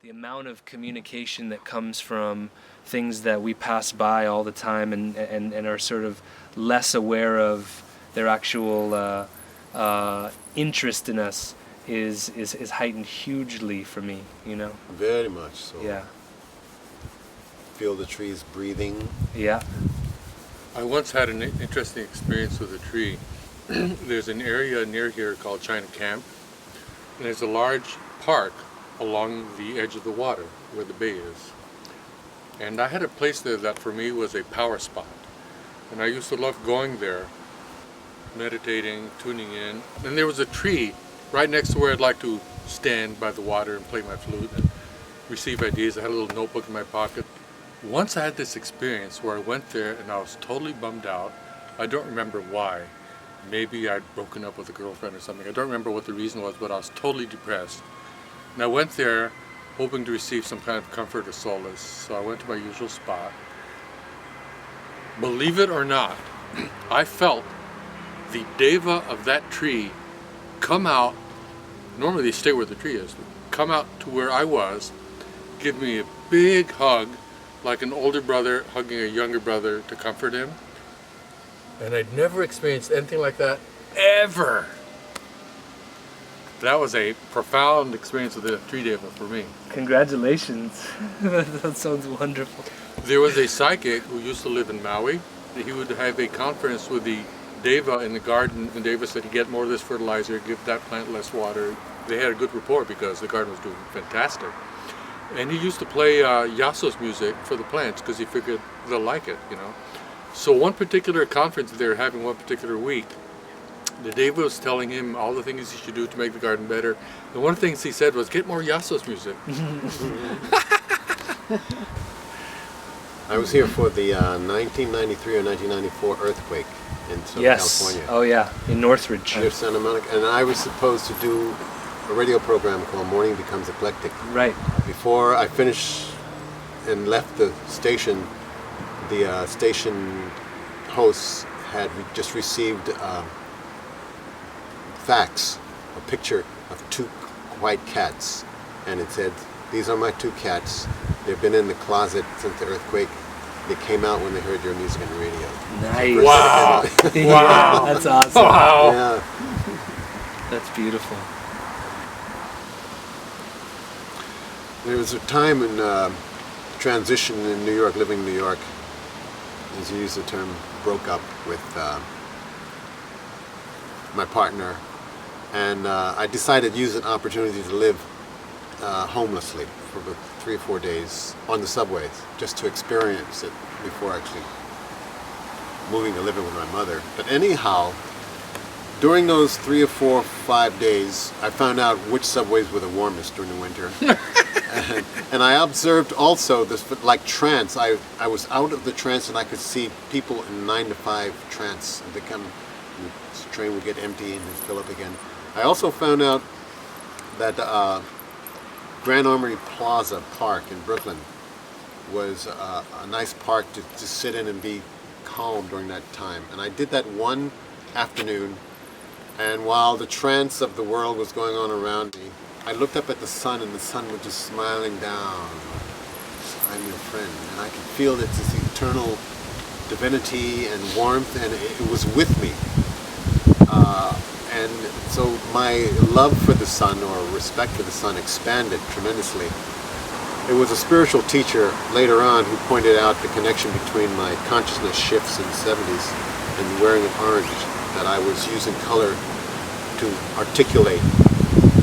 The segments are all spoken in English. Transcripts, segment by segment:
the amount of communication that comes from things that we pass by all the time and are sort of less aware of their actual interest in us is heightened hugely for me, you know? Very much so. Yeah. Feel the trees breathing. Yeah. I once had an interesting experience with a tree. There's an area near here called China Camp, and there's a large park along the edge of the water where the bay is. And I had a place there that for me was a power spot. And I used to love going there, meditating, tuning in. And there was a tree right next to where I'd like to stand by the water and play my flute and receive ideas. I had a little notebook in my pocket. Once I had this experience where I went there and I was totally bummed out. I don't remember why. Maybe I'd broken up with a girlfriend or something. I don't remember what the reason was, but I was totally depressed. And I went there hoping to receive some kind of comfort or solace. So I went to my usual spot. Believe it or not, I felt the deva of that tree come out. Normally they stay where the tree is. Come out to where I was, give me a big hug, like an older brother hugging a younger brother to comfort him. And I'd never experienced anything like that, ever. That was a profound experience with the tree deva for me. Congratulations. That sounds wonderful. There was a psychic who used to live in Maui. He would have a conference with the deva in the garden, and deva said, get more of this fertilizer, give that plant less water. They had a good rapport because the garden was doing fantastic. And he used to play Iasos music for the plants because he figured they'll like it, you know. So one particular conference they were having one particular week, the deva was telling him all the things he should do to make the garden better. And one of the things he said was, get more Iasos music. I was here for the 1993 or 1994 earthquake in Southern California. Oh yeah, in Northridge. Near Santa Monica. And I was supposed to do a radio program called Morning Becomes Eclectic. Right. Before I finished and left the station, the station hosts had just received fax, a picture of two white cats, and it said, these are my two cats. They've been in the closet since the earthquake. They came out when they heard your music on the radio. Nice. Wow. Wow. That's awesome. Wow. Yeah. That's beautiful. There was a time in transition in New York, living in New York, as you use the term, broke up with my partner, and I decided to use an opportunity to live homelessly for about 3 or 4 days on the subways, just to experience it before actually moving to living with my mother. But anyhow, during those 3 or 4 or 5 days, I found out which subways were the warmest during the winter. And I observed also this, like trance. I was out of the trance and I could see people in 9 to 5 trance. The train would get empty and then fill up again. I also found out that Grand Armory Plaza Park in Brooklyn was a nice park to sit in and be calm during that time. And I did that one afternoon, and while the trance of the world was going on around me, I looked up at the sun, and the sun was just smiling down. I'm your friend, and I could feel that this eternal divinity and warmth, and it was with me. And so my love for the sun, or respect for the sun, expanded tremendously. It was a spiritual teacher later on who pointed out the connection between my consciousness shifts in the 70s and wearing an orange, that I was using color to articulate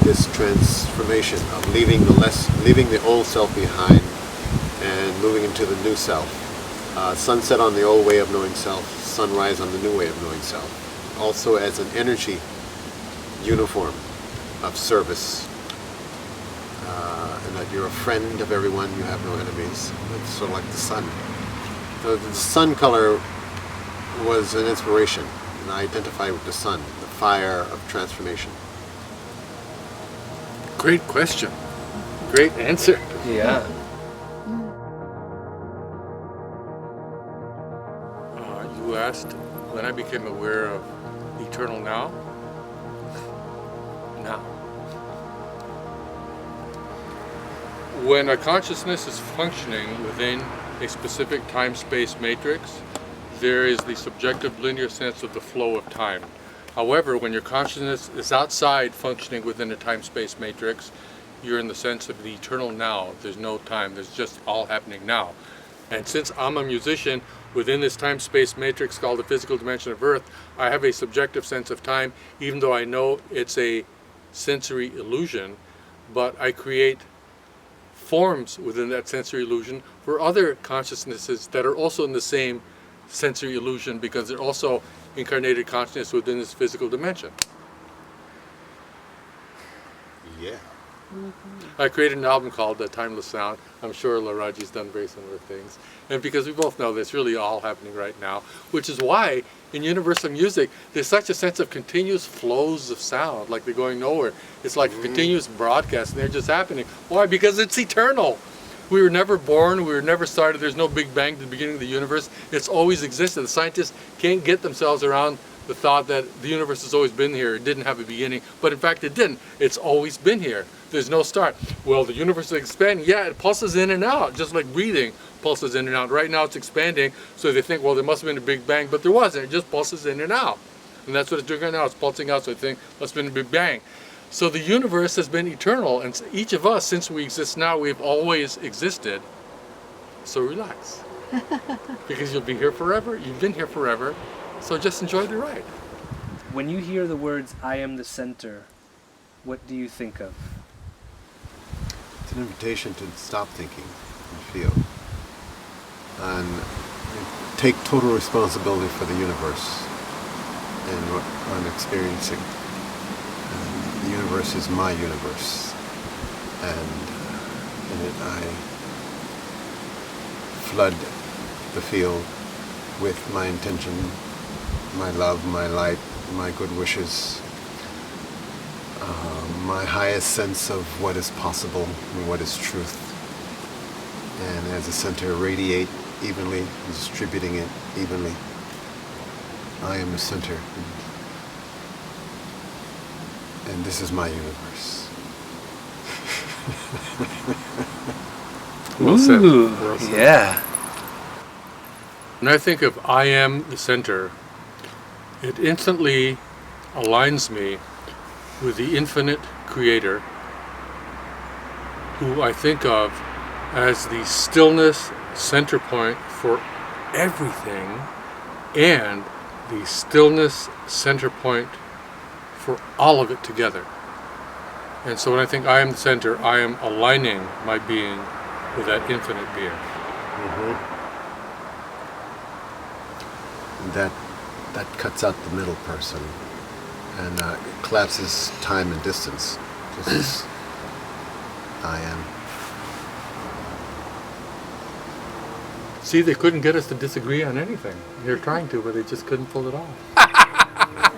this transformation of leaving the old self behind and moving into the new self. Sunset on the old way of knowing self, sunrise on the new way of knowing self. Also as an energy uniform of service, and that you're a friend of everyone, you have no enemies. It's sort of like the sun. So the sun color was an inspiration, and I identify with the sun, the fire of transformation. Great question. Great answer. Yeah. You asked when I became aware of eternal now. Now. when a consciousness is functioning within a specific time-space matrix, there is the subjective linear sense of the flow of time. However, when your consciousness is outside functioning within a time-space matrix, you're in the sense of the eternal now. There's no time, there's just all happening now. And since I'm a musician within this time-space matrix called the physical dimension of Earth, I have a subjective sense of time, even though I know it's a sensory illusion, but I create forms within that sensory illusion for other consciousnesses that are also in the same sensory illusion, because they're also incarnated consciousness within this physical dimension. Yeah. I created an album called Timeless Sound. I'm sure Laraaji's done very similar things. And because we both know that's really all happening right now, which is why in universal music, there's such a sense of continuous flows of sound, like they're going nowhere. It's like a continuous broadcast, and they're just happening. Why? Because it's eternal. We were never born, we were never started, there's no Big Bang at the beginning of the universe. It's always existed. The scientists can't get themselves around the thought that the universe has always been here. It didn't have a beginning, but in fact it didn't. It's always been here. There's no start. Well, the universe is expanding. Yeah, it pulses in and out, just like breathing pulses in and out. Right now it's expanding, so they think, well, there must have been a Big Bang, but there wasn't. It just pulses in and out. And that's what it's doing right now. It's pulsing out, so they think must have been a Big Bang. So the universe has been eternal, and each of us, since we exist now, we've always existed. So relax. Because you'll be here forever. You've been here forever. So just enjoy the ride. When you hear the words, I am the center, what do you think of? It's an invitation to stop thinking and feel. And take total responsibility for the universe and what I'm experiencing. And the universe is my universe. And in it I flood the field with my intention, my love, my light, my good wishes, my highest sense of what is possible and what is truth. And as a center, radiate evenly, distributing it evenly. I am the center. And this is my universe. Well said. Ooh, Well said. yeah. When I think of I am the center, it instantly aligns me with the infinite creator, who I think of as the stillness center point for everything and the stillness center point for all of it together. And so when I think I am the center, I am aligning my being with that infinite being. Mm-hmm. That cuts out the middle person and collapses time and distance. Just as I am. See, they couldn't get us to disagree on anything. They're trying to, but they just couldn't pull it off.